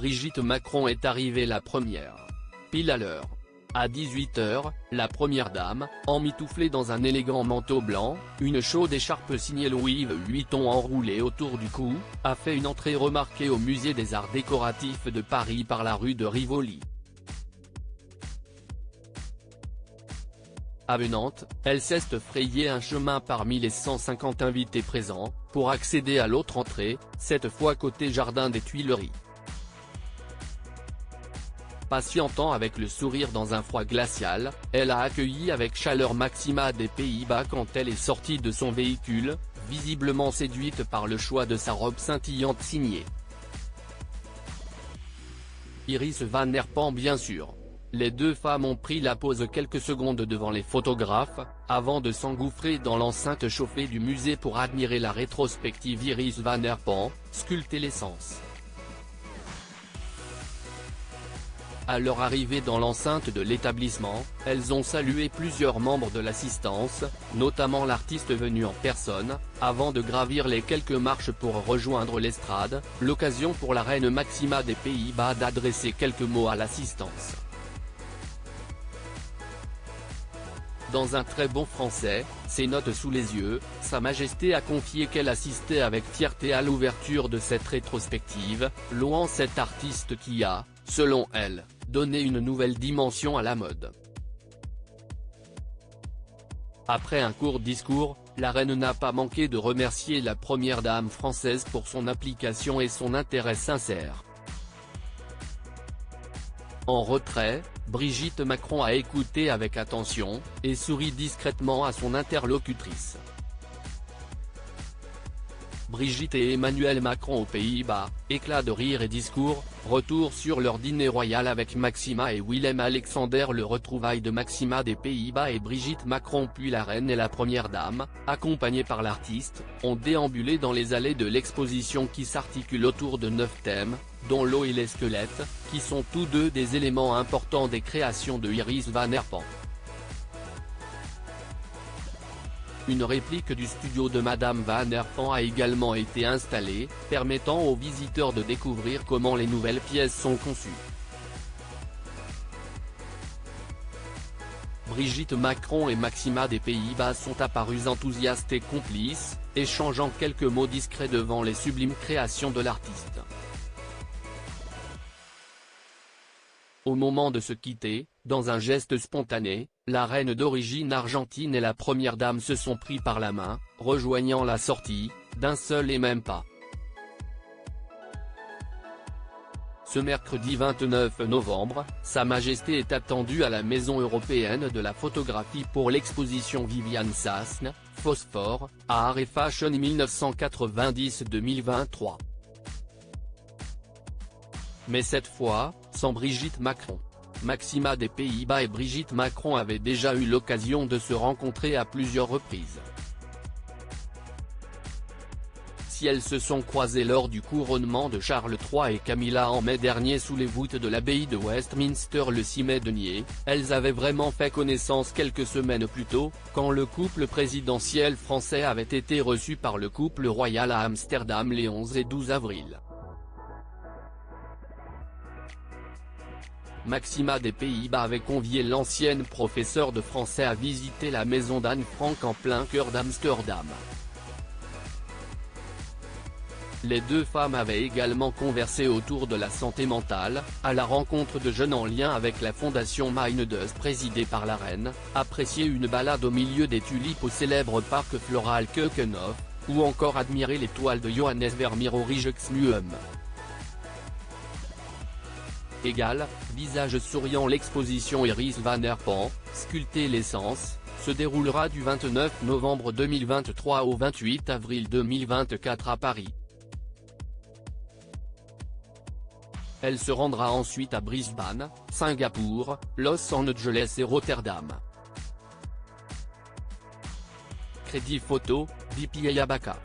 Brigitte Macron est arrivée la première. Pile à l'heure. À 18 h, la première dame, emmitouflée dans un élégant manteau blanc, une chaude écharpe signée Louis Vuitton enroulée autour du cou, a fait une entrée remarquée au musée des Arts décoratifs de Paris par la rue de Rivoli. Avenante, elle s'est frayé un chemin parmi les 150 invités présents, pour accéder à l'autre entrée, cette fois côté jardin des Tuileries. Patientant avec le sourire dans un froid glacial, elle a accueilli avec chaleur Maxima des Pays-Bas quand elle est sortie de son véhicule, visiblement séduite par le choix de sa robe scintillante signée Iris Van Herpen bien sûr. Les deux femmes ont pris la pose quelques secondes devant les photographes, avant de s'engouffrer dans l'enceinte chauffée du musée pour admirer la rétrospective Iris Van Herpen, sculpter l'essence. À leur arrivée dans l'enceinte de l'établissement, elles ont salué plusieurs membres de l'assistance, notamment l'artiste venu en personne, avant de gravir les quelques marches pour rejoindre l'estrade, l'occasion pour la reine Maxima des Pays-Bas d'adresser quelques mots à l'assistance. Dans un très bon français, ses notes sous les yeux, Sa Majesté a confié qu'elle assistait avec fierté à l'ouverture de cette rétrospective, louant cet artiste qui a, selon elle, donné une nouvelle dimension à la mode. Après un court discours, la reine n'a pas manqué de remercier la première dame française pour son application et son intérêt sincère. En retrait, Brigitte Macron a écouté avec attention, et sourit discrètement à son interlocutrice. Brigitte et Emmanuel Macron aux Pays-Bas, éclat de rire et discours, retour sur leur dîner royal avec Maxima et Willem-Alexander. Le retrouvaille de Maxima des Pays-Bas et Brigitte Macron puis la reine et la première dame, accompagnés par l'artiste, ont déambulé dans les allées de l'exposition qui s'articule autour de 9 thèmes, dont l'eau et les squelettes, qui sont tous deux des éléments importants des créations de Iris Van Herpen. Une réplique du studio de Madame Van Herpen a également été installée, permettant aux visiteurs de découvrir comment les nouvelles pièces sont conçues. Brigitte Macron et Maxima des Pays-Bas sont apparus enthousiastes et complices, échangeant quelques mots discrets devant les sublimes créations de l'artiste. Au moment de se quitter, dans un geste spontané, la reine d'origine argentine et la première dame se sont pris par la main, rejoignant la sortie, d'un seul et même pas. Ce mercredi 29 novembre, Sa Majesté est attendue à la Maison européenne de la photographie pour l'exposition Viviane Sassne, Phosphore, Art et Fashion 1990-2023. Mais cette fois, sans Brigitte Macron. Maxima des Pays-Bas et Brigitte Macron avaient déjà eu l'occasion de se rencontrer à plusieurs reprises. Si elles se sont croisées lors du couronnement de Charles III et Camilla en mai dernier sous les voûtes de l'abbaye de Westminster le 6 mai dernier, elles avaient vraiment fait connaissance quelques semaines plus tôt, quand le couple présidentiel français avait été reçu par le couple royal à Amsterdam les 11 et 12 avril. Maxima des Pays-Bas avait convié l'ancienne professeure de français à visiter la maison d'Anne Frank en plein cœur d'Amsterdam. Les deux femmes avaient également conversé autour de la santé mentale, à la rencontre de jeunes en lien avec la fondation Mindus présidée par la reine, apprécié une balade au milieu des tulipes au célèbre parc floral Keukenhof, ou encore admiré les toiles de Johannes Vermeer au Rijksmuseum. Égal, visage souriant. L'exposition Iris Van Herpen, sculpter l'essence, se déroulera du 29 novembre 2023 au 28 avril 2024 à Paris. Elle se rendra ensuite à Brisbane, Singapour, Los Angeles et Rotterdam. Crédit photo, Dipi Ayabaka.